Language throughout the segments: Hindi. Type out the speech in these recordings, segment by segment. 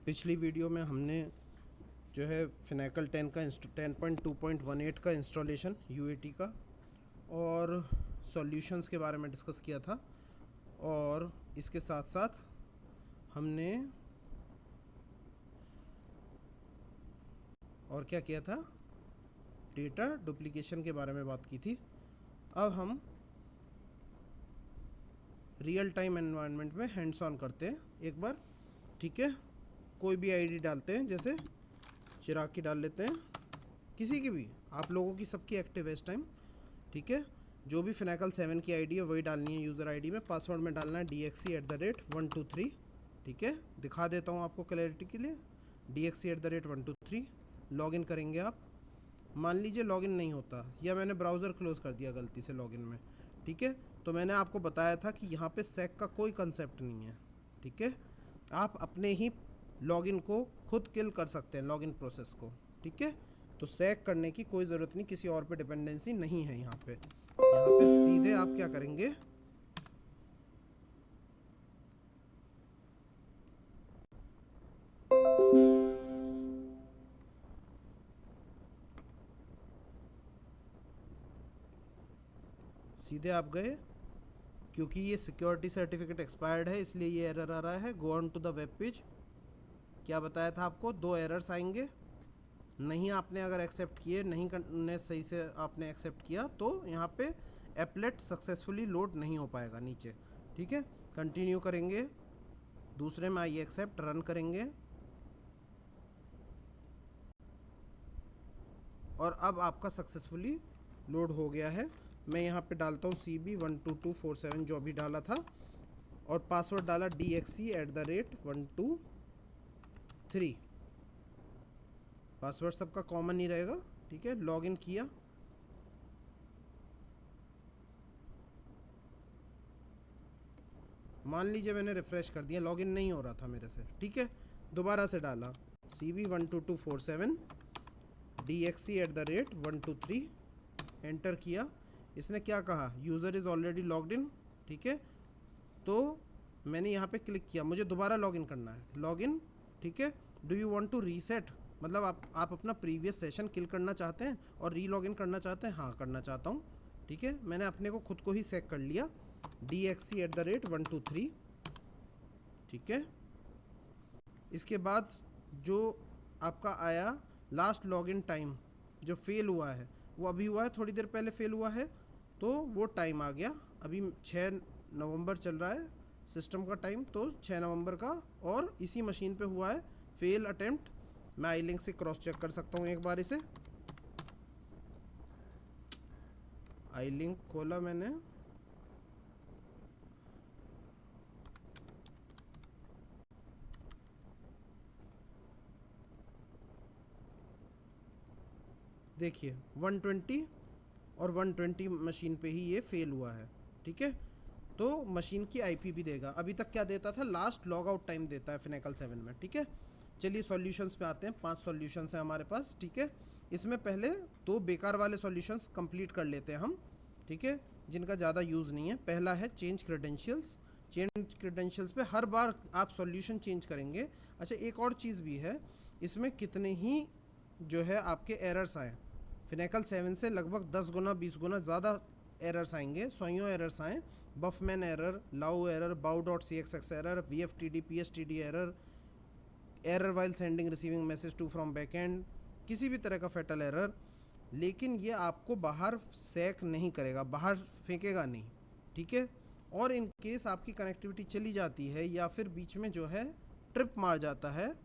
पिछली वीडियो में हमने जो है फिनाकल 10 का 10.2.18 का इंस्टॉलेशन यूएटी का और सॉल्यूशंस के बारे में डिस्कस किया था। और इसके साथ साथ हमने और क्या किया था, डेटा डुप्लीकेशन के बारे में बात की थी। अब हम रियल टाइम एनवायरनमेंट में हैंड्स ऑन करते हैं एक बार। ठीक है, कोई भी आईडी डालते हैं, जैसे चिराग की डाल लेते हैं, किसी की भी, आप लोगों की सबकी एक्टिव है इस टाइम। ठीक है, जो भी फिनाकल 7 की आईडी है वही डालनी है यूज़र आईडी में। पासवर्ड में डालना है dxc@123। ठीक है, दिखा देता हूँ आपको क्लैरिटी के लिए। dxc@123 लॉगिन करेंगे आप। मान लीजिए लॉगिन नहीं होता या मैंने ब्राउज़र क्लोज़ कर दिया गलती से लॉगिन में। ठीक है, तो मैंने आपको बताया था कि यहाँ पे सेक का कोई कंसेप्ट नहीं है। ठीक है, आप अपने ही लॉगिन को खुद किल कर सकते हैं, लॉगिन प्रोसेस को। ठीक है, तो सेक करने की कोई ज़रूरत नहीं, किसी और पे डिपेंडेंसी नहीं है। यहाँ पे सीधे आप क्या करेंगे, सीधे आप गए, क्योंकि ये सिक्योरिटी सर्टिफिकेट एक्सपायर्ड है इसलिए ये एरर आ रहा है। Go on to the web page. क्या बताया था आपको, 2 एरर्स आएंगे। नहीं आपने अगर एक्सेप्ट किए, नहीं करने सही से आपने एक्सेप्ट किया तो यहाँ पे एप्लेट सक्सेसफुली लोड नहीं हो पाएगा नीचे। ठीक है, कंटिन्यू करेंगे, दूसरे में आई एक्सेप्ट रन करेंगे और अब आपका सक्सेसफुली लोड हो गया है। मैं यहाँ पे डालता हूँ CB12247 जो अभी डाला था, और पासवर्ड डाला dxc@123। पासवर्ड सबका कॉमन ही रहेगा। ठीक है, लॉगिन किया, मान लीजिए मैंने रिफ़्रेश कर दिया, लॉगिन नहीं हो रहा था मेरे से। ठीक है, दोबारा से डाला CB12247 dxc@123, एंटर किया। इसने क्या कहा, user is already logged in. ठीक है, तो मैंने यहाँ पे क्लिक किया, मुझे दोबारा लॉगिन करना है, लॉगिन। ठीक है, do you want to reset, मतलब आप अपना प्रीवियस सेशन किल करना चाहते हैं और री लॉगिन करना चाहते हैं। हाँ, करना चाहता हूँ। ठीक है, मैंने अपने को खुद को ही सेट कर लिया, dxc@123। ठीक है, इसके बाद जो आपका आया लास्ट लॉगिन टाइम जो फेल हुआ है, वो अभी हुआ है, थोड़ी देर पहले फेल हुआ है, तो वो टाइम आ गया। अभी 6 नवंबर चल रहा है सिस्टम का टाइम, तो 6 नवंबर का, और इसी मशीन पे हुआ है फेल अटेम्प्ट। मैं आई लिंक से क्रॉस चेक कर सकता हूँ एक बार इसे। आई लिंक खोला मैंने, देखिए 120 और 120 मशीन पे ही ये फेल हुआ है। ठीक है, तो मशीन की आईपी भी देगा। अभी तक क्या देता था, लास्ट लॉग आउट टाइम देता है फिनाकल 7 में। ठीक है, चलिए सॉल्यूशंस पे आते हैं। 5 सॉल्यूशंस हैं हमारे पास। ठीक है, इसमें पहले 2 बेकार वाले सॉल्यूशंस कंप्लीट कर लेते हैं हम। ठीक है, जिनका ज़्यादा यूज़ नहीं है। पहला है चेंज क्रेडेंशियल्स। चेंज क्रेडेंशियल्स पे हर बार आप सॉल्यूशन चेंज करेंगे। अच्छा, एक और चीज़ भी है, इसमें कितने ही जो है आपके एरर्स आए, फिनाकल 7 से लगभग 10 गुना 20 गुना ज़्यादा एरर्स आएंगे, 100 एरर्स आएँ। बफमैन एरर, लाउ error, bow.cxx error, VFTD PSTD error, error while sending receiving message to from backend, किसी भी तरह का फैटल एरर। लेकिन ये आपको बाहर सैक नहीं करेगा, बाहर फेंकेगा नहीं। ठीक है, और इन केस आपकी कनेक्टिविटी चली जाती है या फिर बीच में जो है ट्रिप मार जाता है,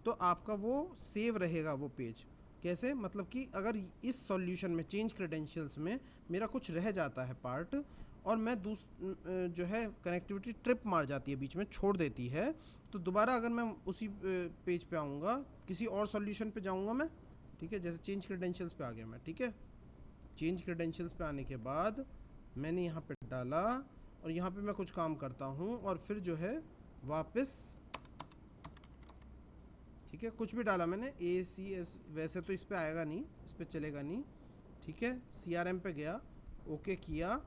तो आपका वो सेव रहेगा वो पेज। कैसे, मतलब कि अगर इस सॉल्यूशन में चेंज क्रेडेंशियल्स में मेरा कुछ रह जाता है पार्ट, और मैं जो है कनेक्टिविटी ट्रिप मार जाती है, बीच में छोड़ देती है, तो दोबारा अगर मैं उसी पेज पे आऊँगा, किसी और सॉल्यूशन पे जाऊँगा मैं। ठीक है, जैसे चेंज क्रेडेंशियल्स पे आ गया मैं। ठीक है, चेंज क्रेडेंशियल्स पे आने के बाद मैंने यहाँ पे डाला, और यहाँ पे मैं कुछ काम करता हूँ, और फिर जो है वापस, ठीक है, कुछ भी डाला मैंने ACS, वैसे तो इस पे आएगा नहीं, इस पे चलेगा नहीं। ठीक है, CRM पे गया, ओके किया।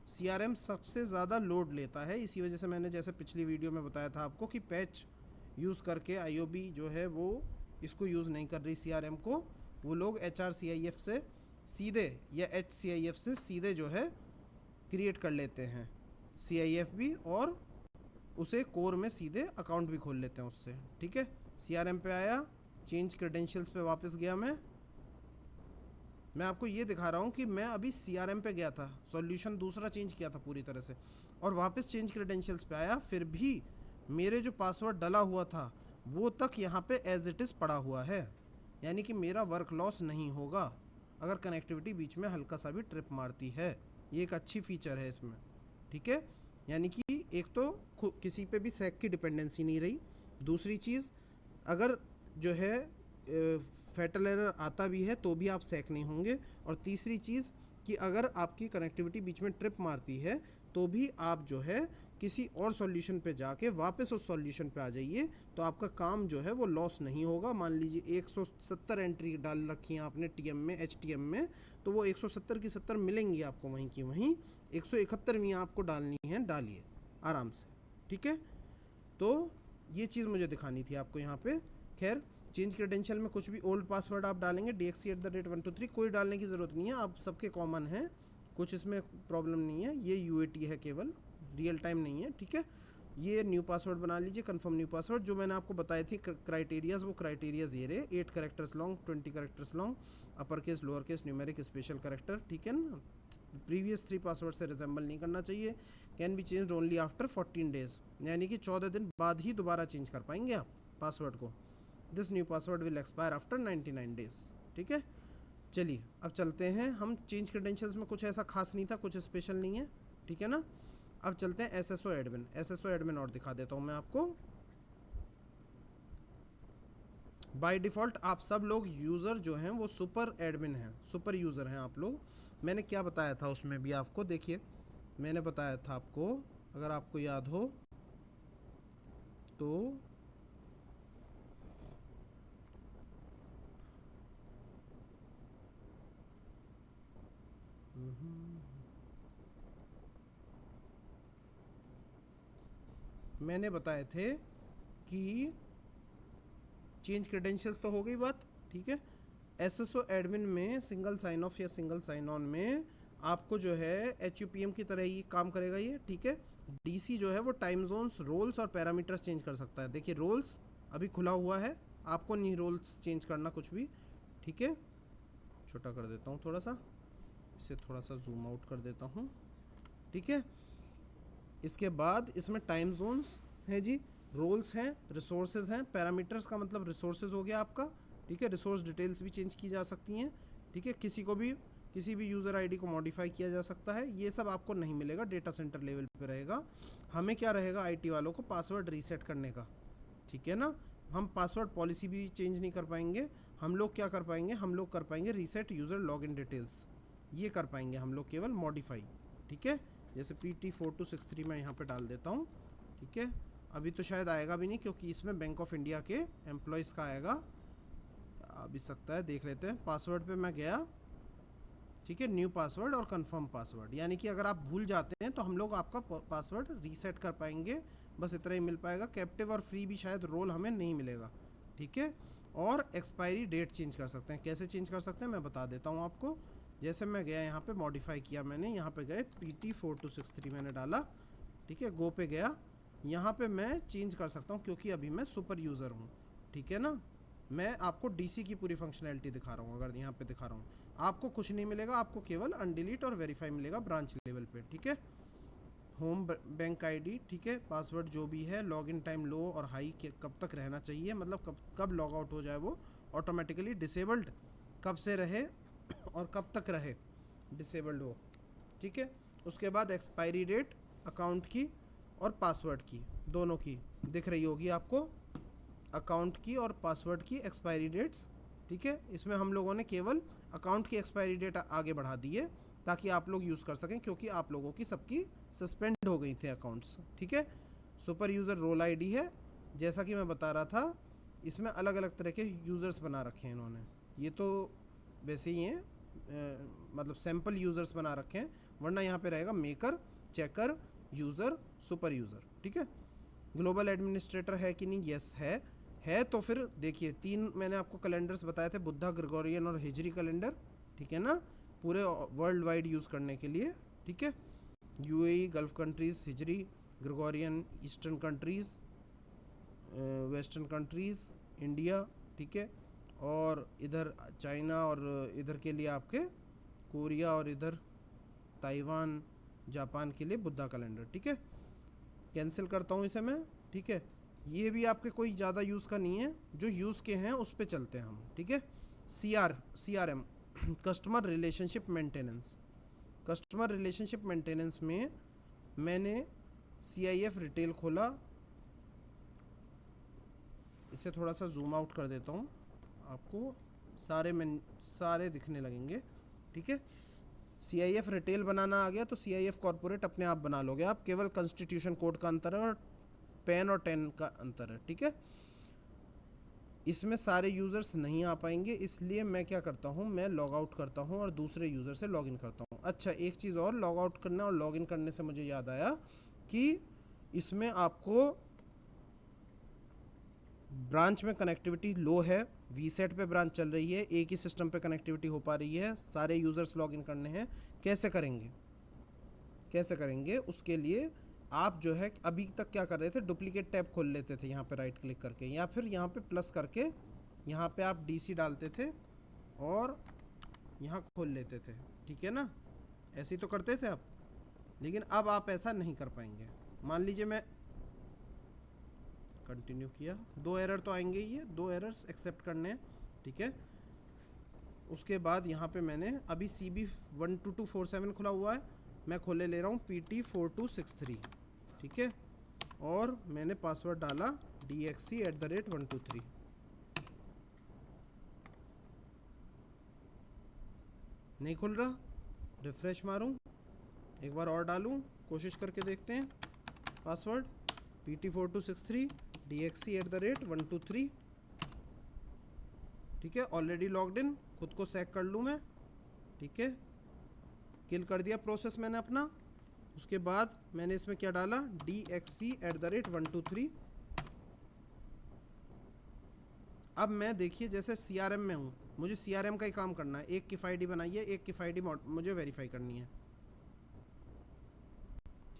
CRM सबसे ज़्यादा लोड लेता है, इसी वजह से मैंने जैसे पिछली वीडियो में बताया था आपको कि पैच यूज़ करके आईओबी जो है वो इसको यूज़ नहीं कर रही सीआरएम को, वो लोग एचआरसीआईएफ से सीधे या एचसीआईएफ से सीधे जो है क्रिएट कर लेते हैं सीआईएफ भी, और उसे कोर में सीधे अकाउंट भी खोल लेते हैं उससे। ठीक है, सीआरएम पे आया, चेंज क्रेडेंशियल्स पे वापस गया। मैं आपको ये दिखा रहा हूँ कि मैं अभी सीआरएम पे गया था, सॉल्यूशन दूसरा चेंज किया था पूरी तरह से, और वापस चेंज क्रेडेंशियल्स पे आया, फिर भी मेरे जो पासवर्ड डला हुआ था वो तक यहाँ पे एज इट इज़ पड़ा हुआ है, यानी कि मेरा वर्क लॉस नहीं होगा अगर कनेक्टिविटी बीच में हल्का सा भी ट्रिप मारती है। ये एक अच्छी फीचर है इसमें। ठीक है, यानी कि एक तो किसी पे भी सैक की डिपेंडेंसी नहीं रही, दूसरी चीज़ अगर जो है फैटल एरर आता भी है तो भी आप सैक नहीं होंगे, और तीसरी चीज़ कि अगर आपकी कनेक्टिविटी बीच में ट्रिप मारती है तो भी आप जो है किसी और सॉल्यूशन पे जाके वापस उस सॉल्यूशन पे आ जाइए, तो आपका काम जो है वो लॉस नहीं होगा। मान लीजिए 170 एंट्री डाल रखी है आपने टीएम में, एचटीएम में, तो वो 170 की 70 मिलेंगी आपको वहीं की वहीं, 171वीं आपको डालनी है, डालिए आराम से। ठीक है, तो ये चीज़ मुझे दिखानी थी आपको यहाँ पे। खैर, चेंज क्रेडेंशियल में कुछ भी ओल्ड पासवर्ड आप डालेंगे dxc@123, कोई डालने की ज़रूरत नहीं है, आप सबके कॉमन है, कुछ इसमें प्रॉब्लम नहीं है। ये यूएटी है, केवल रियल टाइम नहीं है। ठीक है, ये न्यू पासवर्ड बना लीजिए, कंफर्म न्यू पासवर्ड। जो मैंने आपको बताई थी क्राइटेरियाज, वो क्राइटेरियाज ये रहे, 8 characters long, 20 characters long, upper case, lower case, numeric, special character. ठीक है ना, प्रीवियस 3 पासवर्ड से रिजेंबल नहीं करना चाहिए। Can be change only after 14 days, यानी कि 14 दिन बाद ही दोबारा चेंज कर पाएंगे आप पासवर्ड को। This new password will expire after 99 days. ठीक है, चलिए अब चलते हैं हम। चेंज क्रेडेंशियल्स में कुछ ऐसा खास नहीं था, कुछ स्पेशल नहीं है। ठीक है ना, अब चलते हैं एसएसओ एडमिन। एसएसओ एडमिन और दिखा देता हूँ मैं आपको। बाय डिफ़ॉल्ट आप सब लोग यूज़र जो हैं वो सुपर एडमिन हैं, सुपर यूज़र हैं आप लोग। मैंने क्या बताया था उसमें भी आपको, देखिए मैंने बताया था आपको, अगर आपको याद हो तो मैंने बताए थे कि चेंज क्रेडेंशियल्स तो हो गई बात। ठीक है, एसएसओ एडमिन में सिंगल साइन ऑफ या सिंगल साइन ऑन में आपको जो है एचयूपीएम की तरह ही काम करेगा ये। ठीक है, डीसी जो है वो टाइम जोन्स, रोल्स और पैरामीटर्स चेंज कर सकता है। देखिए रोल्स अभी खुला हुआ है, आपको नहीं रोल्स चेंज करना कुछ भी। ठीक है, छोटा कर देता हूँ थोड़ा सा, इसे थोड़ा सा जूम आउट कर देता हूँ। ठीक है, इसके बाद इसमें टाइम जोन्स है जी, रोल्स हैं, रिसोर्सेज हैं, पैरामीटर्स का मतलब रिसोर्सेज हो गया आपका। ठीक है, रिसोर्स डिटेल्स भी चेंज की जा सकती हैं। ठीक है, किसी भी यूज़र आईडी को मॉडिफाई किया जा सकता है। ये सब आपको नहीं मिलेगा, डेटा सेंटर लेवल पे रहेगा। हमें क्या रहेगा, आईटी वालों को पासवर्ड रीसेट करने का। ठीक है ना, हम पासवर्ड पॉलिसी भी चेंज नहीं कर पाएंगे। हम लोग क्या कर पाएंगे, हम लोग कर पाएंगे रीसेट यूज़र लॉगिन डिटेल्स, ये कर पाएंगे हम लोग केवल मॉडिफाई। ठीक है, जैसे PT4263 मैं यहाँ पे डाल देता हूँ। ठीक है, अभी तो शायद आएगा भी नहीं क्योंकि इसमें बैंक ऑफ इंडिया के एम्प्लॉयज़ का आएगा, आ भी सकता है, देख लेते हैं। पासवर्ड पे मैं गया, ठीक है, न्यू पासवर्ड और कंफर्म पासवर्ड, यानी कि अगर आप भूल जाते हैं तो हम लोग आपका पासवर्ड रीसेट कर पाएंगे, बस इतना ही मिल पाएगा। कैप्टिव और फ्री भी शायद रोल हमें नहीं मिलेगा। ठीक है, और एक्सपायरी डेट चेंज कर सकते हैं। कैसे चेंज कर सकते हैं मैं बता देता हूँ आपको। जैसे मैं गया यहाँ पे, मॉडिफाई किया मैंने, यहाँ पे गए PT4263 मैंने डाला। ठीक है, गो पे गया, यहाँ पे मैं चेंज कर सकता हूँ क्योंकि अभी मैं सुपर यूज़र हूँ। ठीक है ना, मैं आपको डीसी की पूरी फंक्शनैलिटी दिखा रहा हूँ। अगर यहाँ पे दिखा रहा हूँ, आपको कुछ नहीं मिलेगा, आपको केवल अनडिलीट और वेरीफाई मिलेगा ब्रांच लेवल पे। ठीक है, होम बैंक आईडी, ठीक है, पासवर्ड जो भी है, लॉगिन टाइम लो और हाई कब तक रहना चाहिए, मतलब कब लॉग आउट हो जाए वो ऑटोमेटिकली, डिसेबल्ड कब से रहे और कब तक रहे डिसेबल्ड हो। ठीक है, उसके बाद एक्सपायरी डेट अकाउंट की और पासवर्ड की, दोनों की दिख रही होगी आपको, अकाउंट की और पासवर्ड की एक्सपायरी डेट्स। ठीक है, इसमें हम लोगों ने केवल अकाउंट की एक्सपायरी डेट आगे बढ़ा दी है ताकि आप लोग यूज़ कर सकें, क्योंकि आप लोगों की सबकी सस्पेंड हो गई थे अकाउंट्स। ठीक है, सुपर यूज़र रोल आईडी है, जैसा कि मैं बता रहा था, इसमें अलग अलग तरह के यूज़र्स बना रखे हैं इन्होंने। ये तो वैसे ही हैं, मतलब सैम्पल यूज़र्स बना रखे हैं, वरना यहाँ पे रहेगा maker, checker, user, super user. ठीक है, ग्लोबल एडमिनिस्ट्रेटर है कि नहीं? यस है। तो फिर देखिए 3 मैंने आपको कैलेंडर्स बताए थे, बुद्धा, ग्रेगोरियन और हिजरी कैलेंडर, ठीक है ना, पूरे वर्ल्ड वाइड यूज़ करने के लिए, ठीक है। यूएई, गल्फ कंट्रीज़ हिजरी, Gregorian eastern countries, western countries, India, ठीक है, और इधर चाइना, और इधर के लिए आपके कोरिया, और इधर ताइवान, जापान के लिए बुद्धा कैलेंडर, ठीक है। कैंसिल करता हूँ इसे मैं, ठीक है। ये भी आपके कोई ज़्यादा यूज़ का नहीं है, जो यूज़ के हैं उस पे चलते हैं हम, ठीक है। CRM customer relationship maintenance. Customer relationship maintenance में मैंने CIF रिटेल खोला, इसे थोड़ा सा जूम आउट कर देता हूँ, आपको सारे दिखने लगेंगे, ठीक है। CIF रिटेल बनाना आ गया तो CIF कॉर्पोरेट अपने आप बना लोगे आप, केवल कॉन्स्टिट्यूशन कोड का अंतर है और पैन और 10 का अंतर है, ठीक है। इसमें सारे यूज़र्स नहीं आ पाएंगे, इसलिए मैं क्या करता हूँ, मैं लॉग आउट करता हूँ और दूसरे यूज़र से लॉगिन करता हूँ। अच्छा, एक चीज़ और, लॉग आउट करना और लॉगिन करने से मुझे याद आया कि इसमें आपको ब्रांच में कनेक्टिविटी लो है, वीसेट पे ब्रांच चल रही है, एक ही सिस्टम पे कनेक्टिविटी हो पा रही है, सारे यूज़र्स लॉगिन करने हैं, कैसे करेंगे उसके लिए आप जो है अभी तक क्या कर रहे थे, डुप्लीकेट टैब खोल लेते थे यहाँ पे राइट क्लिक करके, या फिर यहाँ पे प्लस करके यहाँ पे आप DC डालते थे और यहाँ खोल लेते थे, ठीक है ना, ऐसे ही तो करते थे आप। लेकिन अब आप ऐसा नहीं कर पाएंगे। मान लीजिए मैं कंटिन्यू किया, 2 एरर तो आएंगे ही, है 2 एरर्स एक्सेप्ट करने हैं, ठीक है। उसके बाद यहाँ पे मैंने अभी CB12247 खुला हुआ है, मैं खोले ले रहा हूँ PT4263, ठीक है, और मैंने पासवर्ड डाला DXC@123। नहीं खुल रहा, रिफ्रेश मारूं, एक बार और डालूं, कोशिश करके देखते हैं। पासवर्ड PT4263 DXC@123, ठीक है, ऑलरेडी लॉग्ड इन, खुद को सेक कर लूँ मैं, ठीक है, किल कर दिया प्रोसेस मैंने अपना। उसके बाद मैंने इसमें क्या डाला, DXC@123। अब मैं देखिए जैसे CRM में हूँ, मुझे CRM का ही काम करना है, एक किफ ID बनाइए, एक किफ ID मुझे वेरीफाई करनी है,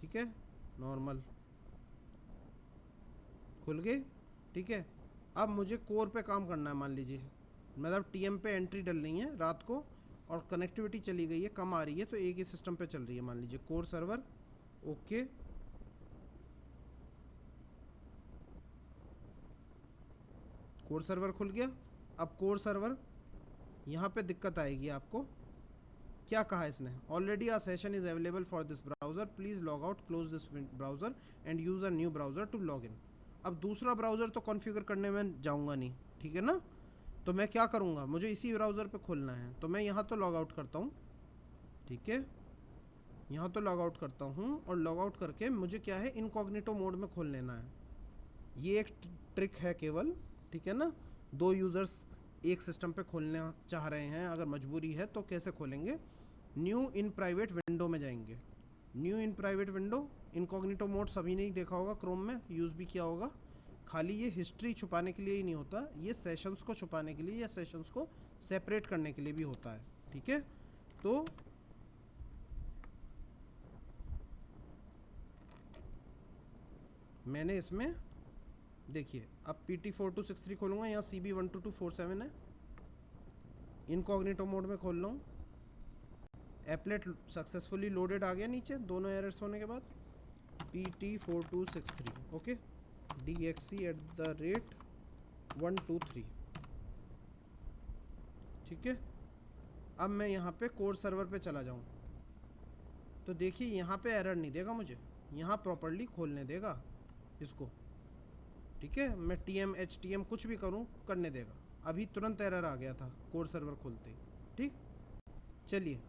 ठीक है, नॉर्मल खुल गए, ठीक है। अब मुझे कोर पे काम करना है, मान लीजिए मतलब TM पे एंट्री डलनी है रात को, और कनेक्टिविटी चली गई है, कम आ रही है, तो एक ही सिस्टम पे चल रही है, मान लीजिए core server, okay, core server खुल गया। अब कोर सर्वर यहाँ पे दिक्कत आएगी आपको, क्या कहा इसने, already a session is available for this browser, please log out, close this browser and use a new browser to log in. अब दूसरा ब्राउज़र तो कॉन्फ़िगर करने में जाऊँगा नहीं, ठीक है ना, तो मैं क्या करूँगा, मुझे इसी ब्राउज़र पे खोलना है, तो मैं यहाँ तो लॉग आउट करता हूँ, ठीक है, यहाँ तो लॉग आउट करता हूँ, और लॉग आउट करके मुझे क्या है, इनकॉग्निटो मोड में खोल लेना है। ये एक ट्रिक है केवल, ठीक है ना, 2 यूज़र्स एक सिस्टम पे खोलना चाह रहे हैं, अगर मजबूरी है तो कैसे खोलेंगे, न्यू इन प्राइवेट विंडो में जाएंगे, new in private window, incognito mode सभी ने ही देखा होगा, क्रोम में यूज़ भी किया होगा। खाली ये हिस्ट्री छुपाने के लिए ही नहीं होता, ये सेशंस को छुपाने के लिए या सेशंस को सेपरेट करने के लिए भी होता है, ठीक है। तो मैंने इसमें देखिए अब PT4263 खोलूँगा, यहाँ CB12247 है, इनकॉग्निटो मोड में खोल लूँ, एप्लेट सक्सेसफुली लोडेड आ गया नीचे, दोनों एरर्स होने के बाद, PT4263 ओके, DXC@123, ठीक है। अब मैं यहाँ पे कोर सर्वर पे चला जाऊँ तो देखिए यहाँ पे एरर नहीं देगा मुझे, यहाँ प्रॉपर्ली खोलने देगा इसको, ठीक है, मैं TM HTM कुछ भी करूँ करने देगा। अभी तुरंत एरर आ गया था कोर सर्वर खोलते ही, ठीक। चलिए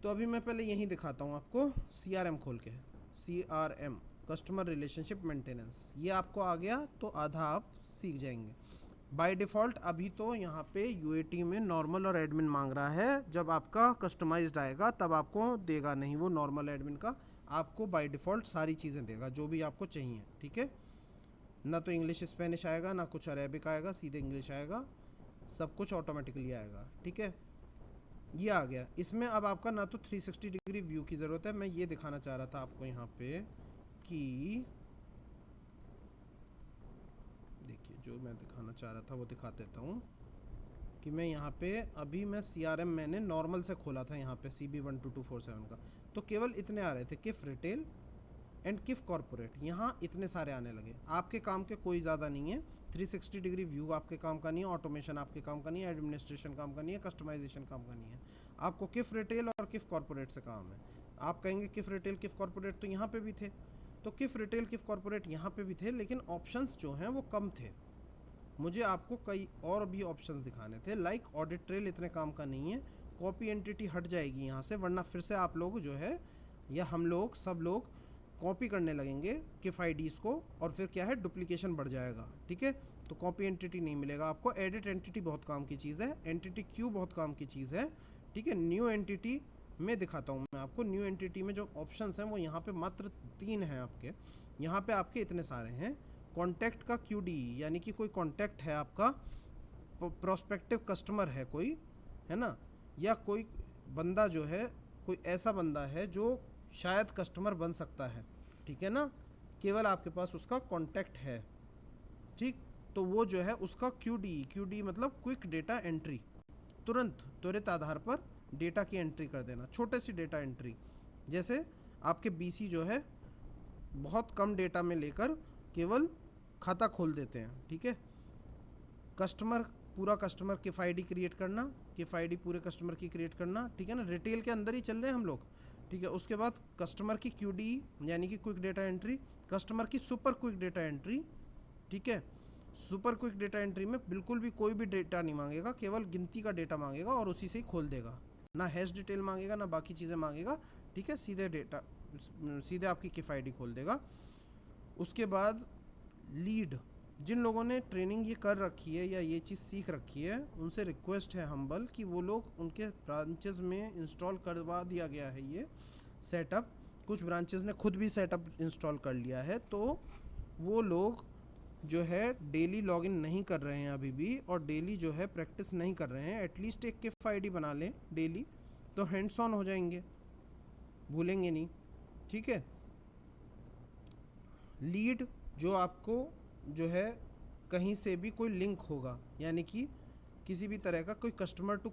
तो अभी मैं पहले यहीं दिखाता हूँ आपको, CRM खोल के, CRM कस्टमर रिलेशनशिप मेंटेनेंस, ये आपको आ गया तो आधा आप सीख जाएंगे। बाय डिफ़ॉल्ट अभी तो यहाँ पे UAT में नॉर्मल और एडमिन मांग रहा है, जब आपका कस्टमाइज्ड आएगा तब आपको देगा नहीं वो नॉर्मल एडमिन का, आपको बाय डिफ़ॉल्ट सारी चीज़ें देगा जो भी आपको चाहिए, ठीक है। ना तो इंग्लिश स्पेनिश आएगा, ना कुछ अरेबिक आएगा, सीधे इंग्लिश आएगा, सब कुछ ऑटोमेटिकली आएगा, ठीक है। ये आ गया। इसमें अब आपका ना तो 360 डिग्री व्यू की ज़रूरत है। मैं ये दिखाना चाह रहा था आपको यहाँ पे कि देखिए, जो मैं दिखाना चाह रहा था वो दिखा देता हूँ कि मैं यहाँ पे अभी मैं CRM मैंने नॉर्मल से खोला था यहाँ पे CB12247 का, तो केवल इतने आ रहे थे, किफ रिटेल एंड किफ कॉर्पोरेट। यहाँ इतने सारे आने लगे। आपके काम के कोई ज़्यादा नहीं है। 360 डिग्री व्यू आपके काम का नहीं है, ऑटोमेशन आपके काम का नहीं है, एडमिनिस्ट्रेशन काम का नहीं है, कस्टमाइजेशन काम का नहीं है। आपको किफ रिटेल और किफ कॉर्पोरेट से काम है। आप कहेंगे किफ रिटेल किफ कॉर्पोरेट तो यहाँ पे भी थे, तो किफ रिटेल किफ कॉर्पोरेट यहाँ पे भी थे, लेकिन ऑप्शंस जो हैं वो कम थे। मुझे आपको कई और भी ऑप्शंस दिखाने थे। लाइक ऑडिट ट्रेल इतने काम का नहीं है, कॉपी एंटिटी हट जाएगी यहाँ से, वरना फिर से आप लोग जो है, या हम लोग सब लोग कॉपी करने लगेंगे किफ आईडीज़ को, और फिर क्या है, डुप्लीकेशन बढ़ जाएगा, ठीक है। तो कॉपी एंटिटी नहीं मिलेगा आपको। एडिट एंटिटी बहुत काम की चीज़ है, एंटिटी क्यू बहुत काम की चीज़ है, ठीक है। न्यू एंटिटी में दिखाता हूँ मैं आपको। न्यू एंटिटी में जो ऑप्शंस हैं वो यहाँ पे मात्र 3 हैं आपके। यहाँ पे आपके इतने सारे हैं। कॉन्टैक्ट का QD, यानी कि कोई कॉन्टैक्ट है आपका, प्रोस्पेक्टिव कस्टमर है कोई, है ना, या कोई बंदा जो है, कोई ऐसा बंदा है जो शायद कस्टमर बन सकता है, ठीक है ना, केवल आपके पास उसका कॉन्टैक्ट है, ठीक। तो वो जो है उसका QD मतलब क्विक डेटा एंट्री, तुरंत त्वरित आधार पर डेटा की एंट्री कर देना, छोटे सी डेटा एंट्री। जैसे आपके BC जो है बहुत कम डेटा में लेकर केवल खाता खोल देते हैं, ठीक है। कस्टमर, पूरा कस्टमर किफ आईडी क्रिएट करना, किफ आईडी पूरे कस्टमर की क्रिएट करना, ठीक है ना। रिटेल के अंदर ही चल रहे हैं हम लोग, ठीक है। उसके बाद कस्टमर की QD यानी कि क्विक डेटा एंट्री, कस्टमर की सुपर क्विक डेटा एंट्री, ठीक है। सुपर क्विक डेटा एंट्री में बिल्कुल भी कोई भी डेटा नहीं मांगेगा, केवल गिनती का डेटा मांगेगा और उसी से ही खोल देगा। ना हैश डिटेल मांगेगा, ना बाकी चीज़ें मांगेगा, ठीक है। सीधे डेटा, सीधे आपकी किफ आईडी खोल देगा। उसके बाद लीड, जिन लोगों ने ट्रेनिंग ये कर रखी है या ये चीज़ सीख रखी है, उनसे रिक्वेस्ट है हम्बल कि वो लोग, उनके ब्रांचेस में इंस्टॉल करवा दिया गया है ये सेटअप। कुछ ब्रांचेस ने खुद भी सेटअप इंस्टॉल कर लिया है, तो वो लोग जो है डेली लॉगिन नहीं कर रहे हैं अभी भी, और डेली जो है प्रैक्टिस नहीं कर रहे हैं। एटलीस्ट एक किफ आईडी बना लें डेली, तो हैंड्स ऑन हो जाएंगे, भूलेंगे नहीं, ठीक है। लीड, जो आपको जो है कहीं से भी कोई लिंक होगा, यानी कि किसी भी तरह का कोई कस्टमर टू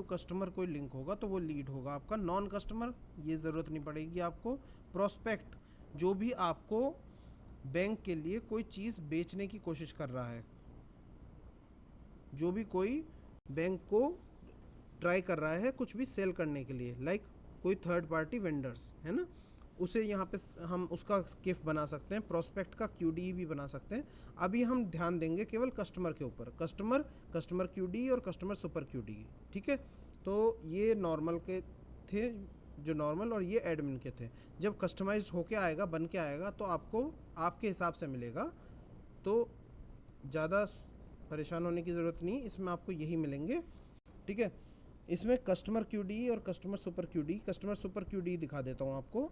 कस्टमर कोई लिंक होगा, तो वो लीड होगा आपका। नॉन कस्टमर, ये ज़रूरत नहीं पड़ेगी आपको। प्रोस्पेक्ट, जो भी आपको बैंक के लिए कोई चीज़ बेचने की कोशिश कर रहा है, जो भी कोई बैंक को ट्राई कर रहा है कुछ भी सेल करने के लिए, लाइक कोई थर्ड पार्टी वेंडर्स, है ना, उसे यहाँ पे हम उसका किफ बना सकते हैं, प्रोस्पेक्ट का QD भी बना सकते हैं। अभी हम ध्यान देंगे केवल कस्टमर के ऊपर, कस्टमर QD और कस्टमर सुपर QD, ठीक है। तो ये नॉर्मल के थे, जो नॉर्मल, और ये एडमिन के थे। जब कस्टमाइज्ड होके आएगा, बन के आएगा, तो आपको आपके हिसाब से मिलेगा, तो ज़्यादा परेशान होने की ज़रूरत नहीं, इसमें आपको यही मिलेंगे, ठीक है। इसमें कस्टमर QD और कस्टमर सुपर QD दिखा देता हूँ आपको।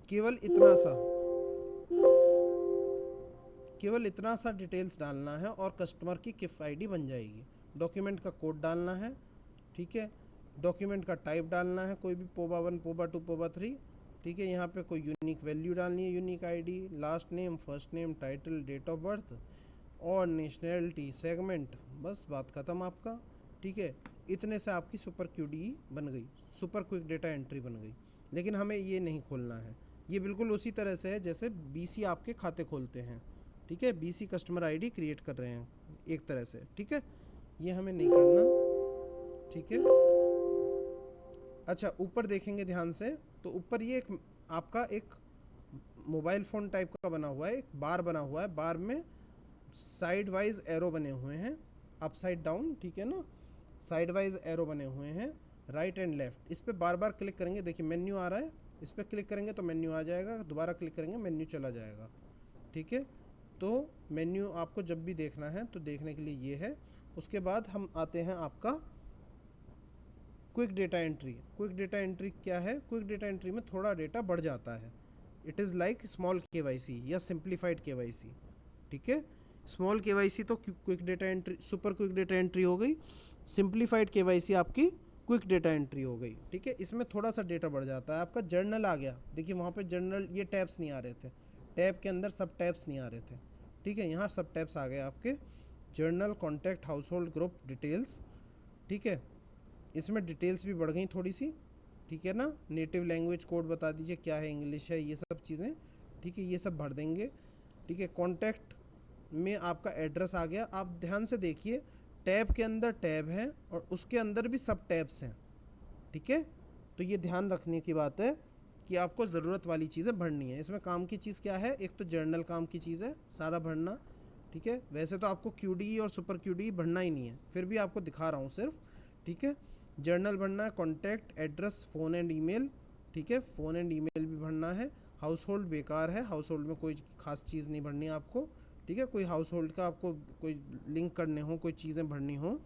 केवल इतना सा डिटेल्स डालना है और कस्टमर की किफ आईडी बन जाएगी। डॉक्यूमेंट का कोड डालना है, ठीक है। डॉक्यूमेंट का टाइप डालना है, कोई भी पोबा 1, पोबा 2, पोबा 3, ठीक है। यहाँ पे कोई यूनिक वैल्यू डालनी है, unique ID, last name, first name, title, date of birth और नेशनैलिटी, सेगमेंट, बस बात ख़त्म आपका, ठीक है। इतने से आपकी सुपर QD बन गई, सुपर क्विक डेटा एंट्री बन गई। लेकिन हमें ये नहीं खोलना है, ये बिल्कुल उसी तरह से है जैसे BC आपके खाते खोलते हैं, ठीक है। BC कस्टमर आईडी क्रिएट कर रहे हैं एक तरह से, ठीक है। ये हमें नहीं करना, ठीक है। अच्छा, ऊपर देखेंगे ध्यान से, तो ऊपर ये एक आपका एक मोबाइल फ़ोन टाइप का बना हुआ है, एक बार बना हुआ है, बार में साइड वाइज एरो बने हुए हैं, अपसाइड डाउन, ठीक है ना, साइड वाइज एरो बने हुए हैं, राइट एंड लेफ़्ट। इस पर बार बार क्लिक करेंगे, देखिए मेन्यू आ रहा है, इस पर क्लिक करेंगे तो मेन्यू आ जाएगा, दोबारा क्लिक करेंगे मेन्यू चला जाएगा, ठीक है। तो मेन्यू आपको जब भी देखना है तो देखने के लिए ये है। उसके बाद हम आते हैं आपका quick data entry. Quick data entry क्या है? क्विक डेटा एंट्री में थोड़ा डेटा बढ़ जाता है। It is like small KYC या सिंप्लीफाइड केवाईसी। ठीक है, स्मॉल केवाईसी तो quick data entry, super quick data entry हो गई। सिंप्लीफाइड केवाईसी आपकी क्विक डेटा एंट्री हो गई। ठीक है, इसमें थोड़ा सा डेटा बढ़ जाता है। आपका जर्नल आ गया, देखिए वहाँ पे जर्नल, ये टैब्स नहीं आ रहे थे, टैब के अंदर सब टैब्स नहीं आ रहे थे। ठीक है, यहाँ सब टैब्स आ गए आपके, journal, contact, house hold, group, details. ठीक है, इसमें डिटेल्स भी बढ़ गई थोड़ी सी। ठीक है ना, नेटिव लैंग्वेज कोड बता दीजिए क्या है, इंग्लिश है, ये सब चीज़ें। ठीक है, ये सब भर देंगे। ठीक है, कॉन्टैक्ट में आपका एड्रेस आ गया। आप ध्यान से देखिए, टैब के अंदर टैब है और उसके अंदर भी सब टैब्स हैं। ठीक है, तो ये ध्यान रखने की बात है कि आपको ज़रूरत वाली चीज़ें भरनी है। इसमें काम की चीज़ क्या है? एक तो जर्नल काम की चीज़ है, सारा भरना। ठीक है, वैसे तो आपको QDE और सुपर QDE भरना ही नहीं है, फिर भी आपको दिखा रहा हूँ सिर्फ। ठीक है, जर्नल भरना है, contact, address, phone and email. ठीक है, फ़ोन एंड ईमेल भी भरना है। हाउस होल्ड बेकार है, हाउस होल्ड में कोई ख़ास चीज़ नहीं भरनी है आपको। ठीक है, कोई हाउस होल्ड का आपको कोई लिंक करने हो, कोई चीज़ें भरनी हो,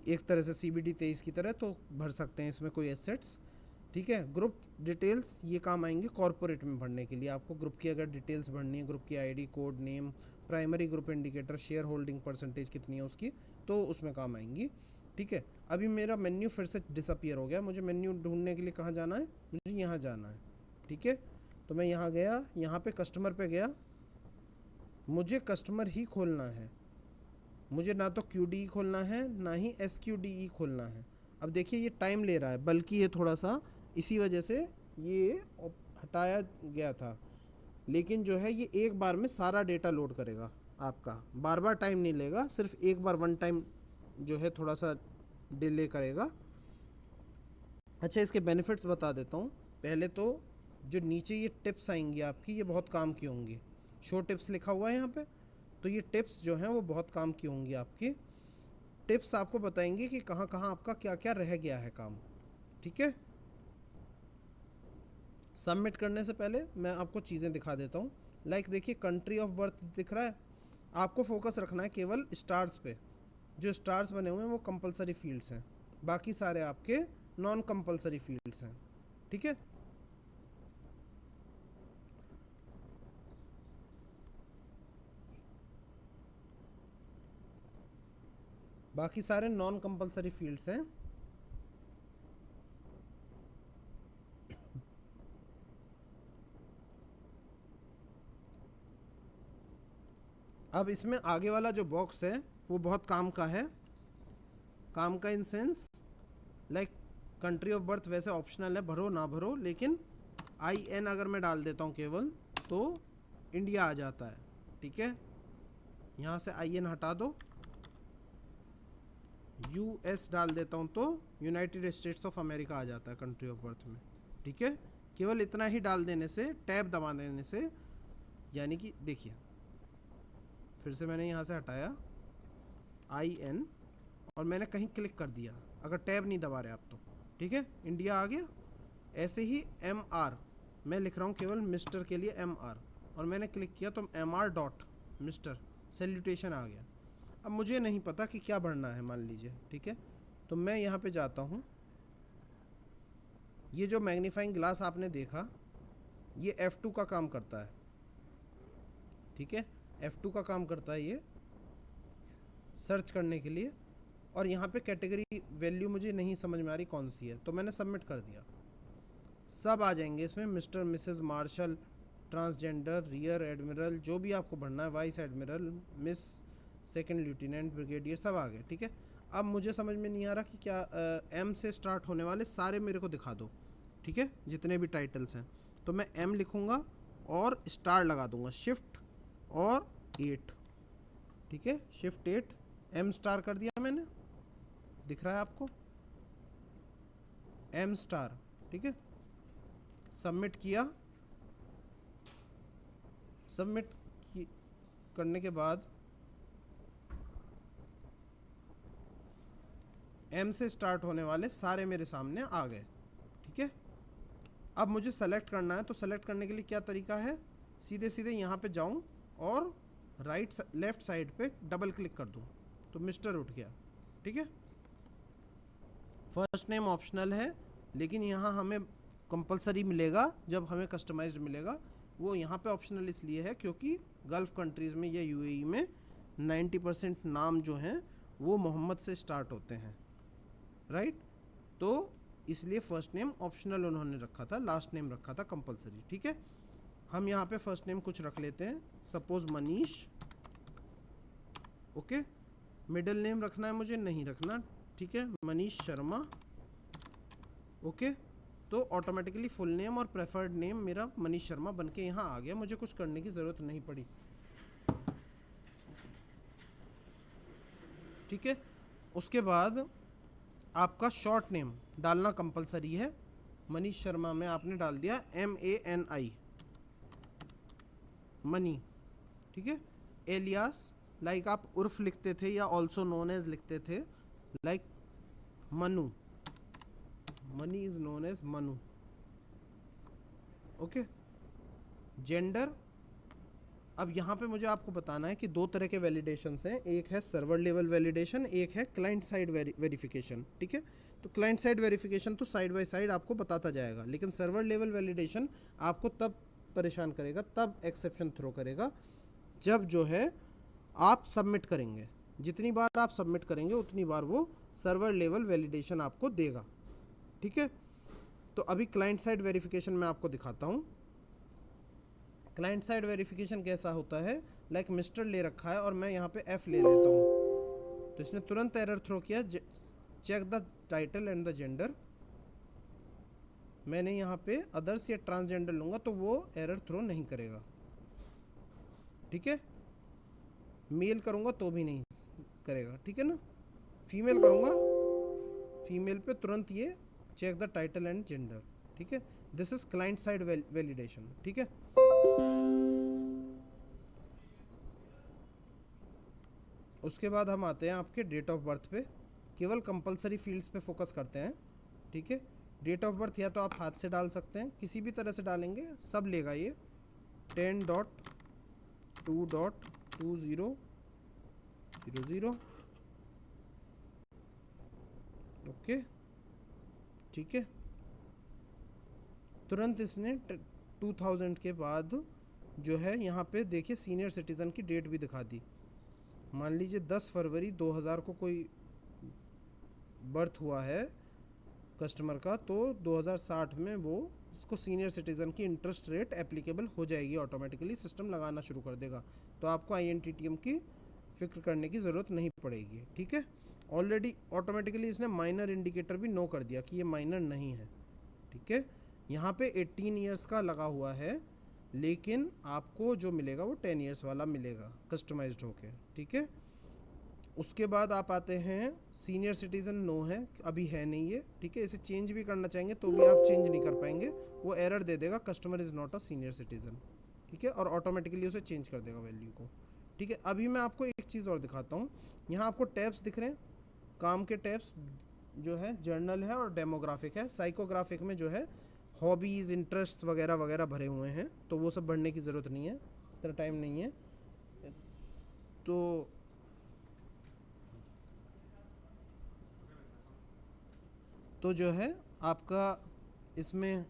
एक तरह से CBD 23 की तरह, तो भर सकते हैं इसमें कोई एसेट्स। ठीक है, ग्रुप डिटेल्स ये काम आएंगे कॉर्पोरेट में भरने के लिए। आपको ग्रुप की अगर डिटेल्स भरनी है, ग्रुप की ID, code, name, primary group indicator, share holding percentage कितनी है उसकी, तो उसमें काम आएंगी। ठीक है, अभी मेरा मेन्यू फिर से डिसअपियर हो गया। मुझे मेन्यू ढूंढने के लिए कहाँ जाना है? मुझे यहाँ जाना है। ठीक है, तो मैं यहाँ गया, यहाँ पे कस्टमर पे गया। मुझे कस्टमर ही खोलना है, मुझे ना तो QDE खोलना है ना ही SQDE खोलना है। अब देखिए ये टाइम ले रहा है, बल्कि ये थोड़ा सा इसी वजह से ये हटाया गया था। लेकिन जो है ये एक बार में सारा डेटा लोड करेगा आपका, बार बार टाइम नहीं लेगा, सिर्फ एक बार वन टाइम जो है थोड़ा सा डिले करेगा। अच्छा, इसके बेनिफिट्स बता देता हूँ। पहले तो जो नीचे ये टिप्स आएंगी आपकी, ये बहुत काम की होंगी। शो टिप्स लिखा हुआ है यहाँ पे, तो ये टिप्स जो हैं वो बहुत काम की होंगी आपकी। टिप्स आपको बताएंगे कि कहाँ कहाँ आपका क्या क्या रह गया है काम। ठीक है, सबमिट करने से पहले मैं आपको चीज़ें दिखा देता हूँ। लाइक देखिए, कंट्री ऑफ बर्थ दिख रहा है। आपको फोकस रखना है केवल स्टार्स पे। जो स्टार्स बने हुए हैं वो कंपलसरी फील्ड्स हैं, बाकी सारे आपके नॉन कंपलसरी फील्ड्स हैं। ठीक है, बाकी सारे नॉन कंपलसरी फील्ड्स हैं। अब इसमें आगे वाला जो बॉक्स है वो बहुत काम का है। काम का in sense like country of birth वैसे ऑप्शनल है, भरो ना भरो, लेकिन IN अगर मैं डाल देता हूँ केवल तो इंडिया आ जाता है। ठीक है, यहाँ से IN हटा दो, US डाल देता हूँ तो यूनाइटेड स्टेट्स ऑफ अमेरिका आ जाता है कंट्री ऑफ बर्थ में। ठीक है, केवल इतना ही डाल देने से, टैब दबा देने से, यानी कि देखिए फिर से मैंने यहाँ से हटाया IN और मैंने कहीं क्लिक कर दिया, अगर टैब नहीं दबा रहे आप तो। ठीक है, इंडिया आ गया। ऐसे ही MR मैं लिख रहा हूँ केवल मिस्टर के लिए MR, और मैंने क्लिक किया तो MR डॉट मिस्टर सैल्यूटेशन आ गया। अब मुझे नहीं पता कि क्या भरना है, मान लीजिए। ठीक है, तो मैं यहाँ पे जाता हूँ। ये जो मैग्नीफाइंग ग्लास आपने देखा, ये F2 का काम करता है। ठीक है, F2 का काम करता है ये सर्च करने के लिए। और यहाँ पे कैटेगरी वैल्यू मुझे नहीं समझ में आ रही कौन सी है, तो मैंने सबमिट कर दिया। सब आ जाएंगे इसमें, Mr, Mrs, marshal, transgender, rear admiral, जो भी आपको भरना है, vice admiral, miss, second lieutenant, brigadier, सब आ गए। ठीक है, अब मुझे समझ में नहीं आ रहा कि क्या M से स्टार्ट होने वाले सारे मेरे को दिखा दो। ठीक है, जितने भी टाइटल्स हैं, तो मैं M लिखूँगा और स्टार लगा दूँगा, शिफ्ट और 8। ठीक है, शिफ्ट 8, M स्टार कर दिया मैंने, दिख रहा है आपको M स्टार। ठीक है, सबमिट किया। सबमिट करने के बाद M से स्टार्ट होने वाले सारे मेरे सामने आ गए। ठीक है, अब मुझे सेलेक्ट करना है, तो सेलेक्ट करने के लिए क्या तरीका है? सीधे सीधे यहाँ पे जाऊँ और लेफ़्ट साइड पे डबल क्लिक कर दूँ तो मिस्टर उठ गया। ठीक है, फर्स्ट नेम ऑप्शनल है, लेकिन यहाँ हमें कंपलसरी मिलेगा जब हमें कस्टमाइज्ड मिलेगा। वो यहाँ पे ऑप्शनल इसलिए है क्योंकि गल्फ़ कंट्रीज़ में या यूएई में 90% नाम जो हैं वो मोहम्मद से स्टार्ट होते हैं, राइट। तो इसलिए फ़र्स्ट नेम ऑप्शनल उन्होंने रखा था, लास्ट नेम रखा था कंपलसरी, ठीक है। हम यहाँ पे फर्स्ट नेम कुछ रख लेते हैं, suppose Manish, okay. Middle name रखना है मुझे, नहीं रखना, ठीक है, मनीष शर्मा, ओके। तो ऑटोमेटिकली फुल नेम और प्रेफर्ड नेम मेरा मनीष शर्मा बन के यहाँ आ गया, मुझे कुछ करने की ज़रूरत नहीं पड़ी, ठीक है। उसके बाद आपका शॉर्ट नेम डालना कंपलसरी है। मनीष शर्मा में आपने डाल दिया MANI, मनी, ठीक है। एलियास, लाइक आप उर्फ लिखते थे या ऑल्सो नोन एज लिखते थे, like Manu, Mani is known as Manu, okay. Gender, अब यहाँ पे मुझे आपको बताना है कि दो तरह के वैलिडेशंस हैं, एक है सर्वर लेवल वैलिडेशन, एक है क्लाइंट साइड वेरिफिकेशन, ठीक है। तो क्लाइंट साइड वेरिफिकेशन तो साइड बाय साइड आपको बताता जाएगा, लेकिन सर्वर लेवल वैलिडेशन आपको तब परेशान करेगा, तब एक्सेप्शन थ्रो करेगा जब जो है आप सबमिट करेंगे। जितनी बार आप सबमिट करेंगे उतनी बार वो सर्वर लेवल वैलिडेशन आपको देगा, ठीक है। तो अभी क्लाइंट साइड वेरिफिकेशन मैं आपको दिखाता हूँ। क्लाइंट साइड वेरिफिकेशन कैसा होता है, लाइक मिस्टर ले रखा है और मैं यहाँ पे F ले लेता हूँ, तो इसने तुरंत एरर थ्रो किया, check the title and the gender. मैंने यहाँ पे अदर्स या ट्रांसजेंडर लूँगा तो वो एरर थ्रो नहीं करेगा, ठीक है। मेल करूँगा तो भी नहीं करेगा, ठीक है ना। फीमेल करूँगा, फीमेल पे तुरंत ये check the title and gender, ठीक है। This is client side validation, ठीक है। उसके बाद हम आते हैं आपके डेट ऑफ बर्थ पे, केवल कंपलसरी फील्ड्स पे फोकस करते हैं, ठीक है। डेट ऑफ बर्थ या तो आप हाथ से डाल सकते हैं, किसी भी तरह से डालेंगे सब लेगा ये, 10.2.2000, ओके, ठीक है। तुरंत इसने 2000 के बाद जो है यहाँ पे देखिए सीनियर सिटीज़न की डेट भी दिखा दी। मान लीजिए 10 फरवरी 2000 को कोई बर्थ हुआ है कस्टमर का, तो 2060 में वो उसको सीनियर सिटीज़न की इंटरेस्ट रेट एप्लीकेबल हो जाएगी, ऑटोमेटिकली सिस्टम लगाना शुरू कर देगा, तो आपको INTTM की फिक्र करने की ज़रूरत नहीं पड़ेगी, ठीक है। ऑलरेडी ऑटोमेटिकली इसने माइनर इंडिकेटर भी नो कर दिया कि ये माइनर नहीं है, ठीक है। यहाँ पे 18 ईयर्स का लगा हुआ है, लेकिन आपको जो मिलेगा वो 10 ईयर्स वाला मिलेगा कस्टमाइज्ड होके, ठीक है। उसके बाद आप आते हैं सीनियर सिटीज़न, नो है, अभी है नहीं ये, ठीक है। इसे चेंज भी करना चाहेंगे तो भी आप चेंज नहीं कर पाएंगे, वो एरर दे देगा customer is not a senior citizen, ठीक है, और ऑटोमेटिकली उसे चेंज कर देगा वैल्यू को, ठीक है। अभी मैं आपको एक चीज़ और दिखाता हूँ, यहाँ आपको टैब्स दिख रहे हैं, काम के टैब्स जो है जर्नल है और डेमोग्राफिक है। साइकोग्राफिक में जो है हॉबीज़, इंटरेस्ट वगैरह वगैरह भरे हुए हैं, तो वो सब भरने की ज़रूरत नहीं है, इतना टाइम नहीं है। तो जो है आपका इसमें